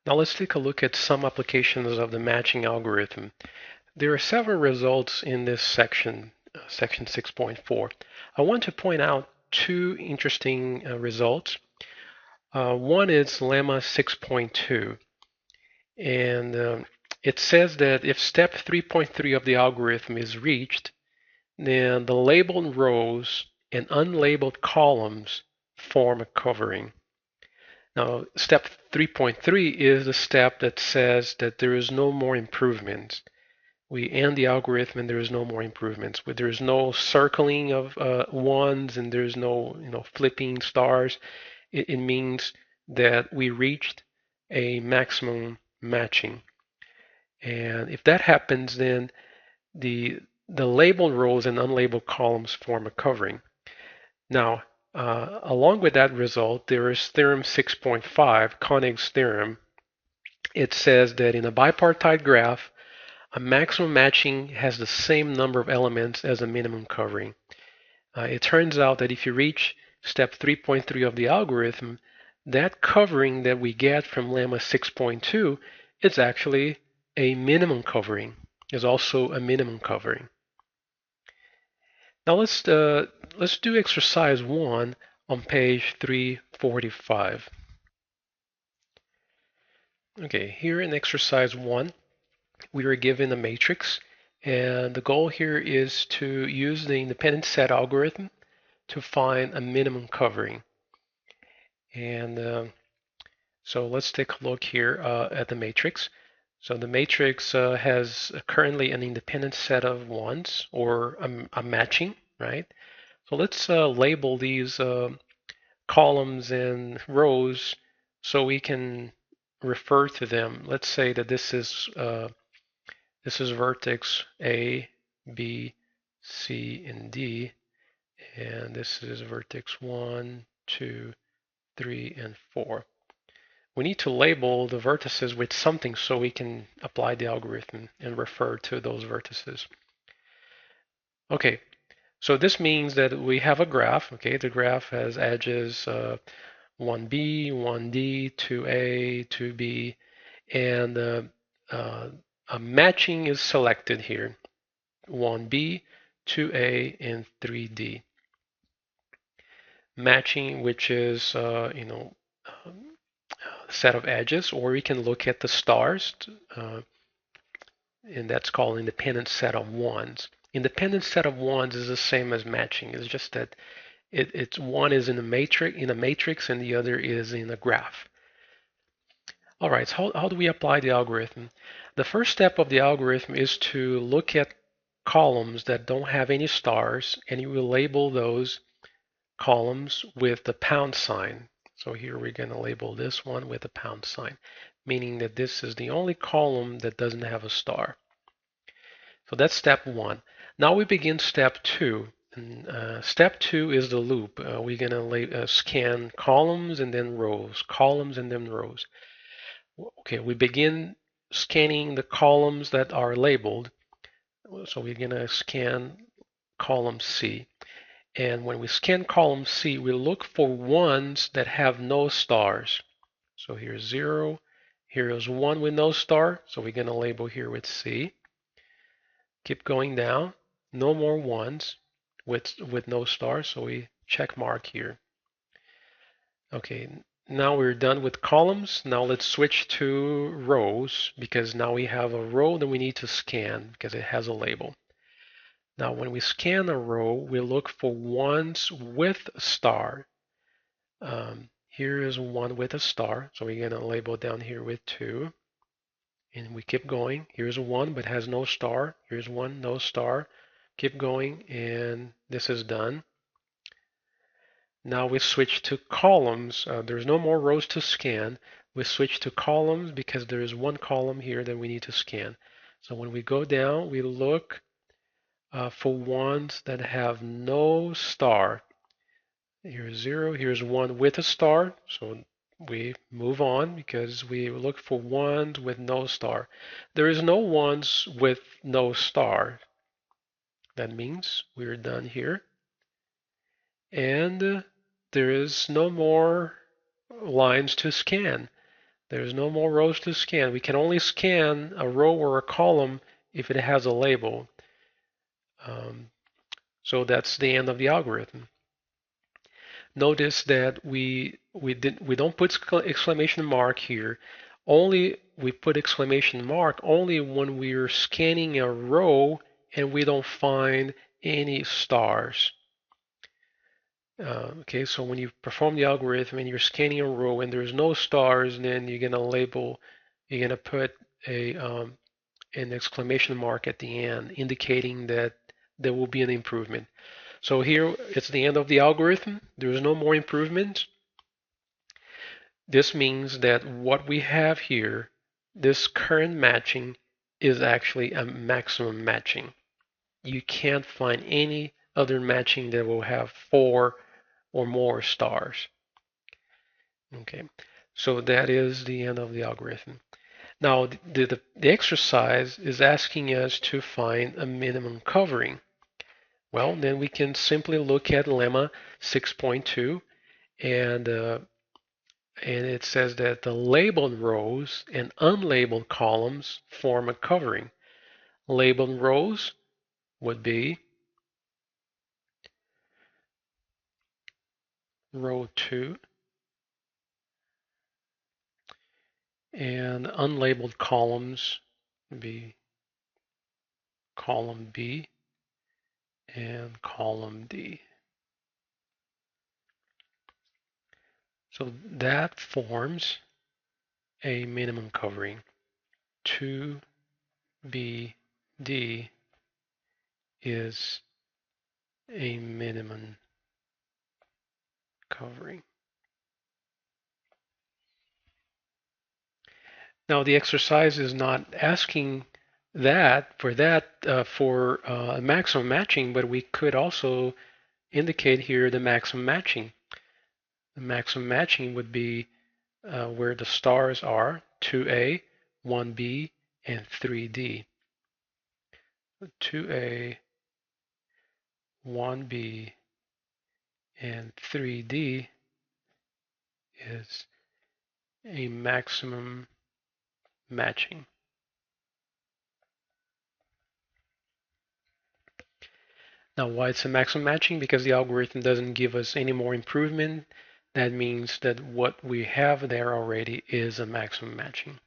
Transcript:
Now let's take a look at some applications of the matching algorithm. There are several results in this section, section 6.4. I want to point out two interesting results. One is lemma 6.2, and it says that if step 3.3 of the algorithm is reached, then the labeled rows and unlabeled columns form a covering. Now, step 3.3 is the step that says that there is no more improvements. We end the algorithm and there is no more improvements. There is no circling of ones and there is no flipping stars. It means that we reached a maximum matching. And if that happens, then the labeled rows and unlabeled columns form a covering. Now, along with that result, there is theorem 6.5, Koenig's theorem. It says that in a bipartite graph, a maximum matching has the same number of elements as a minimum covering. It turns out that if you reach step 3.3 of the algorithm, that covering that we get from lemma 6.2 is actually a minimum covering, is also a minimum covering. Now let's do exercise 1 on page 345. Okay, here in exercise 1, we are given a matrix, and the goal here is to use the independent set algorithm to find a minimum covering. And so let's take a look here at the matrix. So the matrix has currently an independent set of ones, or a matching, right? So let's label these columns and rows so we can refer to them. Let's say that this is vertex A, B, C, and D, and this is vertex 1, 2, 3, and 4. We need to label the vertices with something so we can apply the algorithm and refer to those vertices. Okay, so this means that we have a graph. Okay, the graph has edges 1B, 1D, 2A, 2B, and a matching is selected here, 1B, 2A, and 3D. Matching, which is set of edges, or we can look at the stars, and that's called independent set of ones. Independent set of ones is the same as matching. It's just that it's one is in a matrix, and the other is in a graph. All right, so how do we apply the algorithm? The first step of the algorithm is to look at columns that don't have any stars, and you will label those columns with the pound sign. So here we're going to label this one with a pound sign, meaning that this is the only column that doesn't have a star. So that's step 1. Now we begin step 2. And, step 2 is the loop. We're going to scan columns and then rows, columns and then rows. Okay, we begin scanning the columns that are labeled. So we're going to scan column C. And when we scan column C, we look for ones that have no stars. So here's 0. Here is 1 with no star. So we're going to label here with C. Keep going down. No more ones with no stars. So we check mark here. Okay, now we're done with columns. Now let's switch to rows, because now we have a row that we need to scan because it has a label. Now, when we scan a row, we look for ones with a star. Here is one with a star, so we're going to label down here with 2. And we keep going. Here's one but has no star. Here's one, no star. Keep going, and this is done. Now we switch to columns. There's no more rows to scan. We switch to columns because there is one column here that we need to scan. So when we go down, we look for ones that have no star. Here's 0, here's 1 with a star, so we move on because we look for ones with no star. There is no ones with no star. That means we're done here. And there is no more lines to scan. There's no more rows to scan. We can only scan a row or a column if it has a label. Um, so that's the end of the algorithm. Notice that we don't put exclamation mark here. Only we put exclamation mark only when we're scanning a row and we don't find any stars. Okay, so when you perform the algorithm and you're scanning a row and there's no stars, then you're gonna label, you're gonna put an exclamation mark at the end, indicating that there will be an improvement. So here it's the end of the algorithm. There is no more improvement. This means that what we have here, this current matching, is actually a maximum matching. You can't find any other matching that will have 4 or more stars. Okay, so that is the end of the algorithm. Now, the exercise is asking us to find a minimum covering. Well, then we can simply look at lemma 6.2 and it says that the labeled rows and unlabeled columns form a covering. Labeled rows would be row 2 and unlabeled columns would be column B and column D. So that forms a minimum covering. 2BD is a minimum covering. Now the exercise is not asking that for maximum matching, but we could also indicate here the maximum matching. The maximum matching would be where the stars are 2A, 1B, and 3D. 2A, 1B, and 3D is a maximum matching. Now, why it's a maximum matching? Because the algorithm doesn't give us any more improvement. That means that what we have there already is a maximum matching.